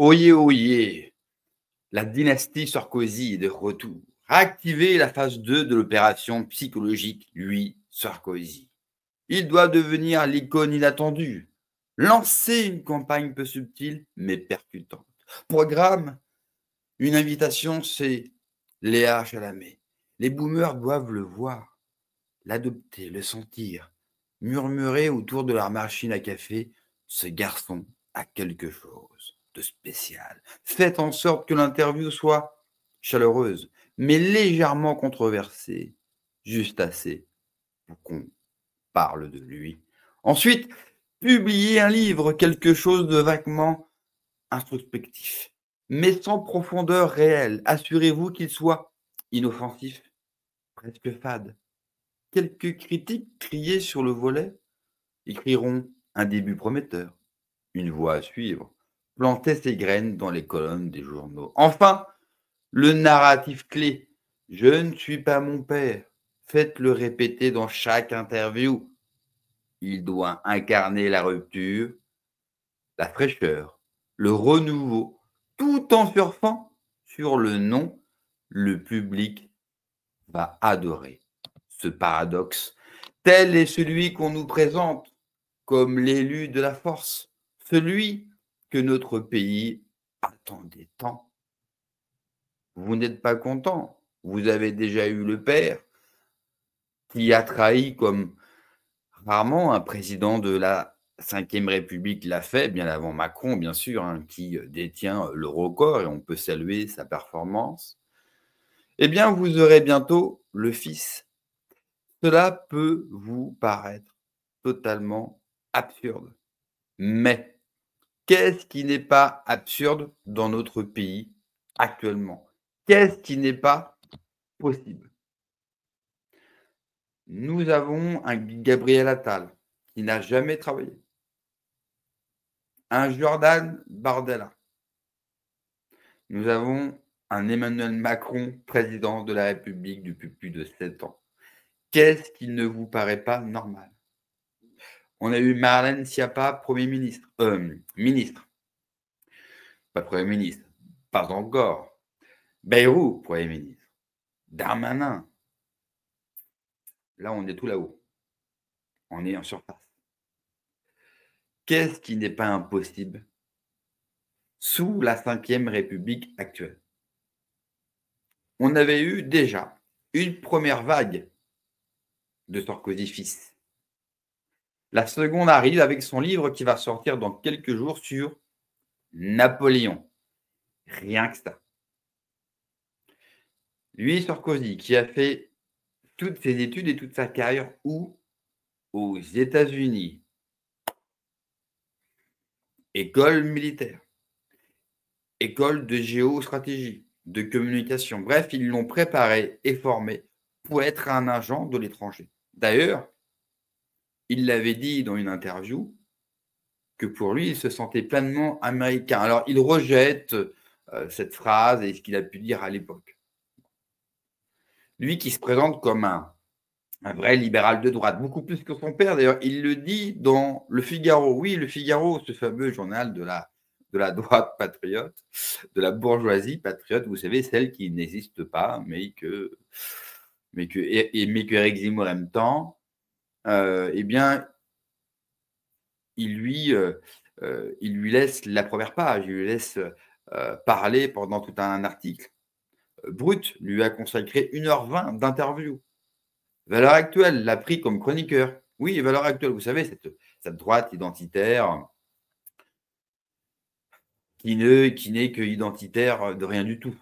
Oyez, oyez, la dynastie Sarkozy est de retour. Activez la phase 2 de l'opération psychologique, lui, Sarkozy. Il doit devenir l'icône inattendue. Lancer une campagne peu subtile, mais percutante. Programme, une invitation, c'est Léa Chalamet. Les boomers doivent le voir, l'adopter, le sentir, murmurer autour de leur machine à café, ce garçon a quelque chose de spécial. Faites en sorte que l'interview soit chaleureuse, mais légèrement controversée, juste assez pour qu'on parle de lui. Ensuite, publiez un livre, quelque chose de vaguement introspectif, mais sans profondeur réelle. Assurez-vous qu'il soit inoffensif, presque fade. Quelques critiques triées sur le volet écriront un début prometteur, une voie à suivre, planter ses graines dans les colonnes des journaux. Enfin, le narratif clé. Je ne suis pas mon père. Faites-le répéter dans chaque interview. Il doit incarner la rupture, la fraîcheur, le renouveau, tout en surfant sur le nom. Le public va adorer ce paradoxe. Tel est celui qu'on nous présente comme l'élu de la force, celui que notre pays attendait tant. Vous n'êtes pas content, vous avez déjà eu le père qui a trahi comme rarement un président de la Ve République l'a fait, bien avant Macron, bien sûr, hein, qui détient le record et on peut saluer sa performance. Eh bien, vous aurez bientôt le fils. Cela peut vous paraître totalement absurde. Mais qu'est-ce qui n'est pas absurde dans notre pays actuellement? Qu'est-ce qui n'est pas possible? Nous avons un Gabriel Attal qui n'a jamais travaillé, un Jordan Bardella. Nous avons un Emmanuel Macron, président de la République depuis plus de 7 ans. Qu'est-ce qui ne vous paraît pas normal? On a eu Marlène Schiappa, Premier ministre. Ministre. Pas Premier ministre. Pas encore. Bayrou, Premier ministre. Darmanin. Là, on est tout là-haut. On est en surface. Qu'est-ce qui n'est pas impossible sous la Ve République actuelle? On avait eu déjà une première vague de Sarkozy fils. La seconde arrive avec son livre qui va sortir dans quelques jours sur Napoléon. Rien que ça. Lui, Sarkozy, qui a fait toutes ses études et toute sa carrière où? Aux États-Unis. École militaire. École de géostratégie, de communication. Bref, ils l'ont préparé et formé pour être un agent de l'étranger. D'ailleurs, il l'avait dit dans une interview que pour lui, il se sentait pleinement américain. Alors, il rejette cette phrase et ce qu'il a pu dire à l'époque. Lui qui se présente comme un vrai libéral de droite, beaucoup plus que son père. D'ailleurs, il le dit dans Le Figaro. Oui, Le Figaro, ce fameux journal de la droite patriote, de la bourgeoisie patriote, vous savez, celle qui n'existe pas, mais que Éric Zemmour aime tant. Eh bien, il lui laisse la première page, il lui laisse parler pendant tout un article. Brut lui a consacré 1h20 d'interview. Valeurs Actuelles l'a pris comme chroniqueur. Oui, Valeurs Actuelles, vous savez, cette droite identitaire qui n'est que identitaire de rien du tout.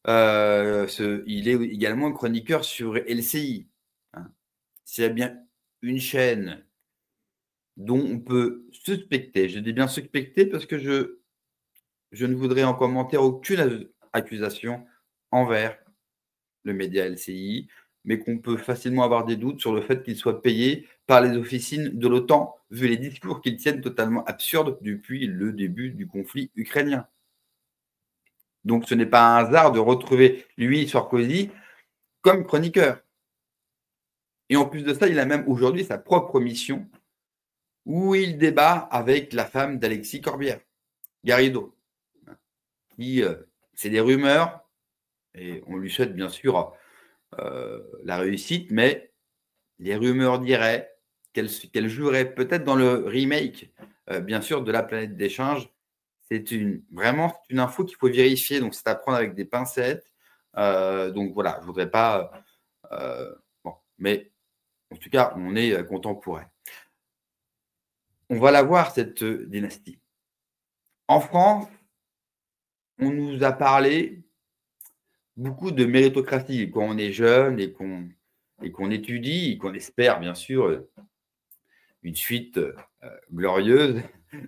Il est également chroniqueur sur LCI. Hein. S'il y a bien une chaîne dont on peut suspecter, je dis bien suspecter parce que je ne voudrais en commentaire aucune accusation envers le média LCI, mais qu'on peut facilement avoir des doutes sur le fait qu'il soit payé par les officines de l'OTAN, vu les discours qu'ils tiennent totalement absurdes depuis le début du conflit ukrainien. Donc ce n'est pas un hasard de retrouver lui, Sarkozy, comme chroniqueur. Et en plus de ça, il a même aujourd'hui sa propre mission où il débat avec la femme d'Alexis Corbière, Garrido. qui, c'est des rumeurs et on lui souhaite bien sûr, la réussite, mais les rumeurs diraient qu'elle jouerait peut-être dans le remake, bien sûr, de La Planète des Singes. Vraiment, c'est une info qu'il faut vérifier, donc c'est à prendre avec des pincettes. Donc voilà, je voudrais pas, bon, mais en tout cas, on est, content pour elle. On va la voir cette, dynastie. En France, on nous a parlé beaucoup de méritocratie quand on est jeune et qu'on étudie et qu'on espère bien sûr, une suite, glorieuse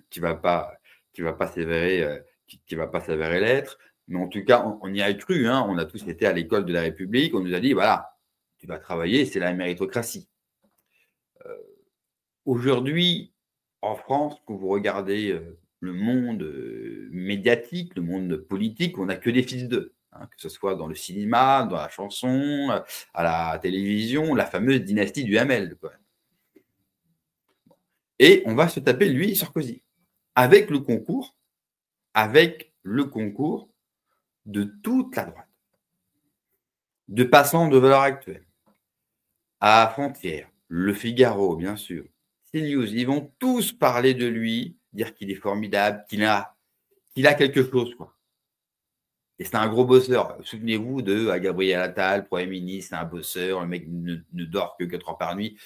qui va pas qui va pas s'avérer, qui va pas s'avérer l'être. Mais en tout cas, on y a cru, hein. On a tous été à l'école de la République, on nous a dit: «Voilà, tu vas travailler, c'est la méritocratie». Aujourd'hui, en France, quand vous regardez, le monde, médiatique, le monde politique, on n'a que des fils d'eux, hein, que ce soit dans le cinéma, dans la chanson, à la télévision, la fameuse dynastie du Hamel, quoi. Et on va se taper lui, Sarkozy, avec le concours avec le concours de toute la droite, de passant de Valeurs Actuelles à Frontières, Le Figaro, bien sûr, CNews. Ils vont tous parler de lui, dire qu'il est formidable, qu'il a quelque chose, quoi. Et c'est un gros bosseur. Souvenez-vous de Gabriel Attal, Premier ministre, c'est un bosseur, le mec ne dort que 4 heures par nuit,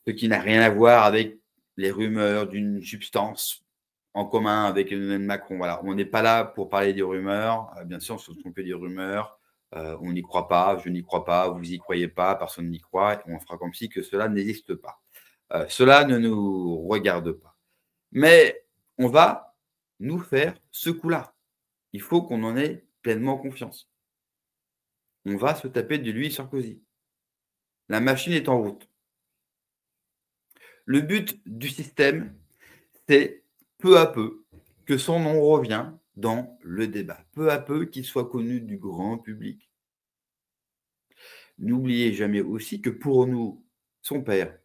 ce qui n'a rien à voir avec les rumeurs d'une substance en commun avec Emmanuel Macron. Voilà, on n'est pas là pour parler des rumeurs. Bien sûr, ce ne sont que des rumeurs. On n'y croit pas, je n'y crois pas, vous n'y croyez pas, personne n'y croit, et on fera comme si que cela n'existe pas. Cela ne nous regarde pas. Mais on va nous faire ce coup-là. Il faut qu'on en ait pleinement confiance. On va se taper de lui Sarkozy. La machine est en route. Le but du système, c'est peu à peu que son nom revient dans le débat, peu à peu qu'il soit connu du grand public. N'oubliez jamais aussi que pour nous, son père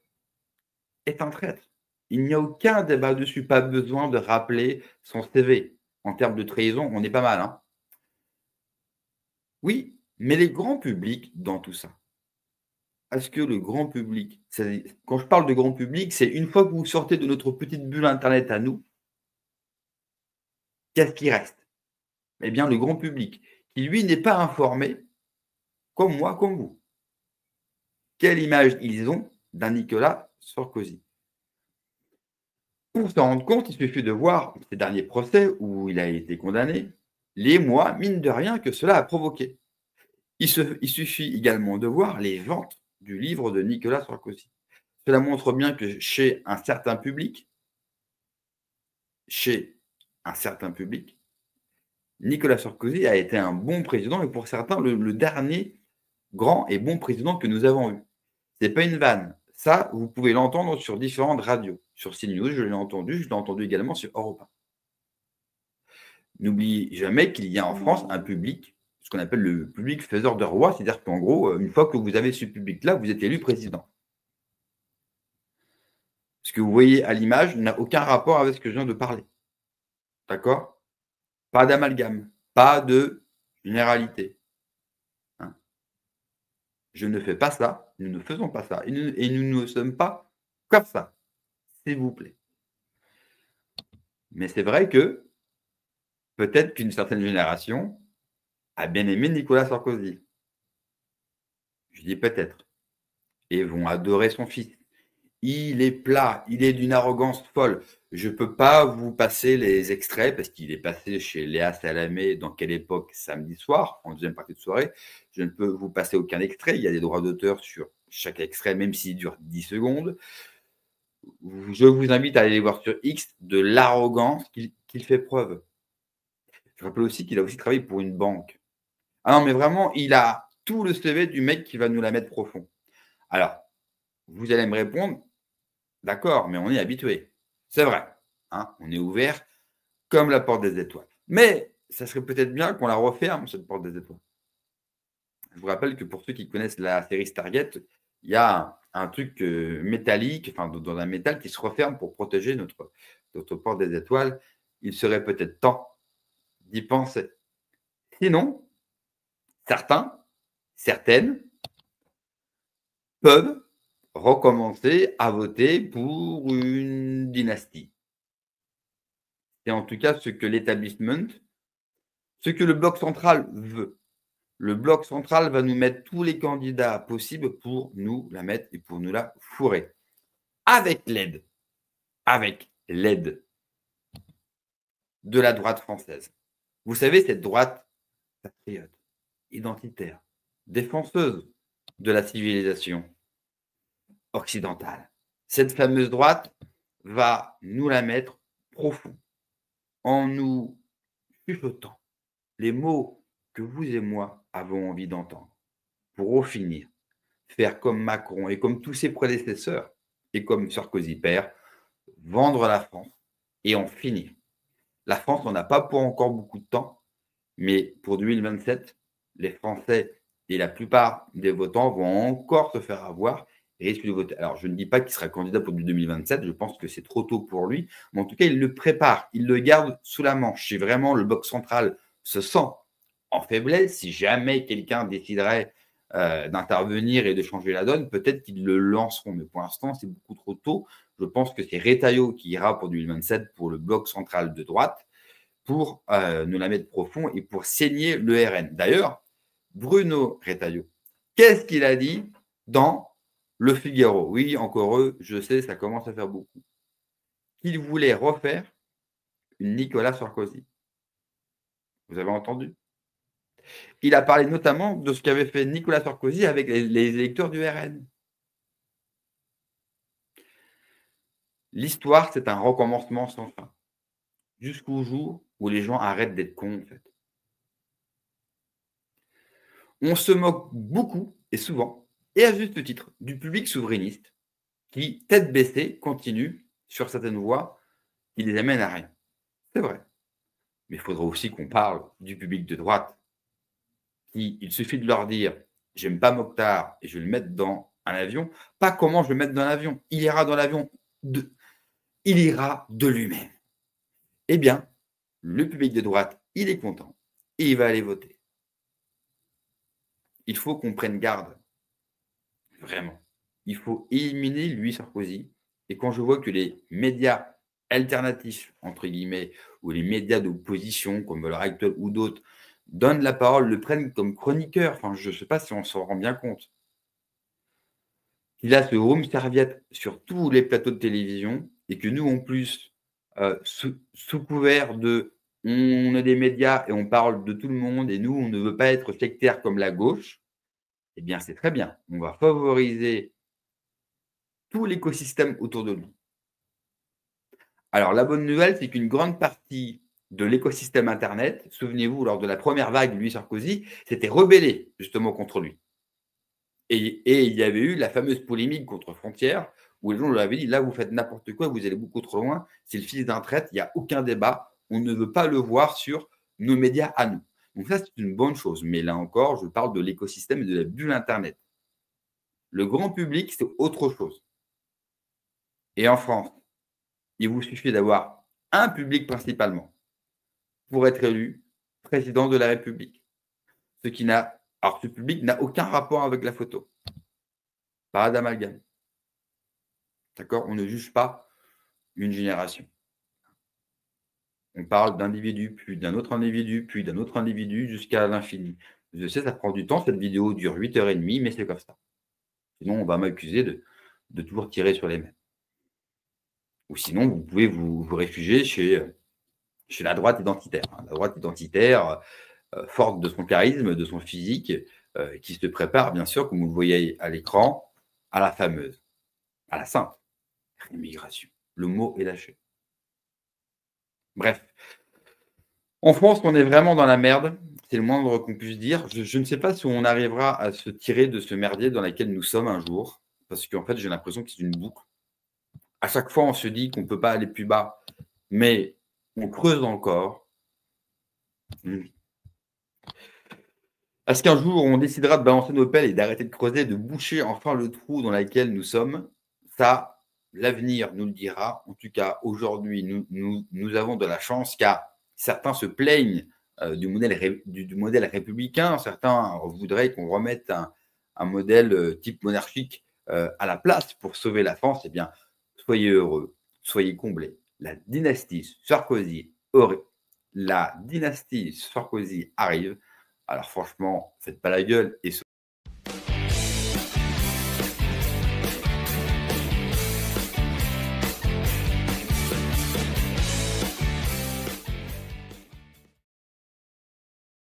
est un traître. Il n'y a aucun débat dessus, pas besoin de rappeler son CV. En termes de trahison, on est pas mal, hein. Oui, mais les grands publics dans tout ça, est-ce que le grand public, quand je parle de grand public, c'est une fois que vous sortez de notre petite bulle internet à nous, qu'est-ce qui reste? Eh bien, le grand public, qui lui n'est pas informé, comme moi, comme vous. Quelle image ils ont d'un Nicolas Sarkozy? Pour s'en rendre compte, il suffit de voir ces derniers procès où il a été condamné, les mois, mine de rien, que cela a provoqué. Il suffit également de voir les ventes du livre de Nicolas Sarkozy. Cela montre bien que chez un certain public, Nicolas Sarkozy a été un bon président et pour certains, le dernier grand et bon président que nous avons eu. C'est pas une vanne. Ça, vous pouvez l'entendre sur différentes radios. Sur CNews, je l'ai entendu également sur Europe 1. N'oubliez jamais qu'il y a en France un public, ce qu'on appelle le public faiseur de rois, c'est-à-dire qu'en gros, une fois que vous avez ce public-là, vous êtes élu président. Ce que vous voyez à l'image n'a aucun rapport avec ce que je viens de parler. D'accord? Pas d'amalgame, pas de généralité. Hein. Je ne fais pas ça, nous ne faisons pas ça, et nous ne sommes pas comme ça, s'il vous plaît. Mais c'est vrai que peut-être qu'une certaine génération a bien aimé Nicolas Sarkozy. Je dis peut-être. Et vont adorer son fils. Il est plat, il est d'une arrogance folle. Je ne peux pas vous passer les extraits parce qu'il est passé chez Léa Salamé dans quelle époque? Samedi soir, en deuxième partie de soirée. Je ne peux vous passer aucun extrait. Il y a des droits d'auteur sur chaque extrait, même s'il dure 10 secondes. Je vous invite à aller voir sur X de l'arrogance qu'il fait preuve. Je rappelle aussi qu'il a aussi travaillé pour une banque. Ah non, mais vraiment, il a tout le CV du mec qui va nous la mettre profond. Alors, vous allez me répondre, d'accord, mais on est habitué. C'est vrai, hein, on est ouvert comme la porte des étoiles. Mais ça serait peut-être bien qu'on la referme, cette porte des étoiles. Je vous rappelle que pour ceux qui connaissent la série Stargate, il y a un truc métallique, enfin dans un métal qui se referme pour protéger notre porte des étoiles. Il serait peut-être temps d'y penser. Sinon, certaines peuvent recommencer à voter pour une dynastie. C'est en tout cas ce que l'établissement, ce que le bloc central veut. Le bloc central va nous mettre tous les candidats possibles pour nous la mettre et pour nous la fourrer. Avec l'aide de la droite française. Vous savez, cette droite patriote, identitaire, défenseuse de la civilisation occidentale. Cette fameuse droite va nous la mettre profond en nous chuchotant les mots que vous et moi avons envie d'entendre pour au finir faire comme Macron et comme tous ses prédécesseurs et comme Sarkozy père, vendre la France et en finir. La France, on n'a pas pour encore beaucoup de temps, mais pour 2027, les Français et la plupart des votants vont encore se faire avoir et risquent de voter. Alors, je ne dis pas qu'il sera candidat pour 2027, je pense que c'est trop tôt pour lui, mais en tout cas, il le prépare, il le garde sous la manche. Si vraiment le bloc central se sent en faiblesse, si jamais quelqu'un déciderait d'intervenir et de changer la donne, peut-être qu'ils le lanceront, mais pour l'instant, c'est beaucoup trop tôt. Je pense que c'est Retailleau qui ira pour 2027 pour le bloc central de droite, pour nous la mettre profond et pour saigner le RN. D'ailleurs, Bruno Retailleau, qu'est-ce qu'il a dit dans Le Figaro? Oui, encore eux, je sais, ça commence à faire beaucoup. Qu'il voulait refaire une Nicolas Sarkozy. Vous avez entendu? Il a parlé notamment de ce qu'avait fait Nicolas Sarkozy avec les électeurs du RN. L'histoire, c'est un recommencement sans fin. Jusqu'au jour où les gens arrêtent d'être cons, en fait. On se moque beaucoup et souvent, et à juste titre, du public souverainiste qui, tête baissée, continue sur certaines voies qui les amènent à rien. C'est vrai. Mais il faudra aussi qu'on parle du public de droite qui, il suffit de leur dire « j'aime pas Mokhtar et je vais le mettre dans un avion », pas comment je vais le mettre dans l'avion. Il ira dans l'avion, il ira de lui-même. Eh bien, le public de droite, il est content et il va aller voter. Il faut qu'on prenne garde. Vraiment. Il faut éliminer lui, Sarkozy. Et quand je vois que les médias alternatifs, entre guillemets, ou les médias d'opposition, comme l'heure actuelle ou d'autres, donnent la parole, le prennent comme chroniqueur, enfin, je ne sais pas si on s'en rend bien compte. Il a ce home serviette sur tous les plateaux de télévision et que nous, en plus, sous couvert de on est des médias et on parle de tout le monde et nous, on ne veut pas être sectaire comme la gauche, eh bien, c'est très bien. On va favoriser tout l'écosystème autour de nous. Alors, la bonne nouvelle, c'est qu'une grande partie de l'écosystème Internet, souvenez-vous, lors de la première vague, lui, Sarkozy, s'était rebellé justement contre lui. Et il y avait eu la fameuse polémique contre Frontières, où les gens lui avaient dit, là, vous faites n'importe quoi, vous allez beaucoup trop loin, c'est le fils d'un traître, il n'y a aucun débat, on ne veut pas le voir sur nos médias à nous. Donc ça, c'est une bonne chose. Mais là encore, je parle de l'écosystème et de la bulle Internet. Le grand public, c'est autre chose. Et en France, il vous suffit d'avoir un public principalement pour être élu président de la République. Alors, ce public n'a aucun rapport avec la photo. Pas d'amalgame. D'accord? On ne juge pas une génération. On parle d'individu, puis d'un autre individu, puis d'un autre individu jusqu'à l'infini. Je sais, ça prend du temps, cette vidéo dure 8h30, mais c'est comme ça. Sinon, on va m'accuser de toujours tirer sur les mêmes. Ou sinon, vous pouvez vous réfugier chez la droite identitaire. La droite identitaire, forte de son charisme, de son physique, qui se prépare, bien sûr, comme vous le voyez à l'écran, à la fameuse, à la sainte immigration. Le mot est lâché. Bref. En France, on est vraiment dans la merde. C'est le moindre qu'on puisse dire. Je ne sais pas si on arrivera à se tirer de ce merdier dans lequel nous sommes un jour, parce qu'en fait, j'ai l'impression que c'est une boucle. À chaque fois, on se dit qu'on ne peut pas aller plus bas, mais on creuse encore. Est-ce qu'un jour, on décidera de balancer nos pelles et d'arrêter de creuser, de boucher enfin le trou dans lequel nous sommes? Ça, l'avenir nous le dira. En tout cas, aujourd'hui, nous avons de la chance car certains se plaignent du modèle républicain. Certains voudraient qu'on remette un modèle type monarchique à la place pour sauver la France. Eh bien, soyez heureux, soyez comblés. La dynastie Sarkozy arrive. Alors franchement, faites pas la gueule et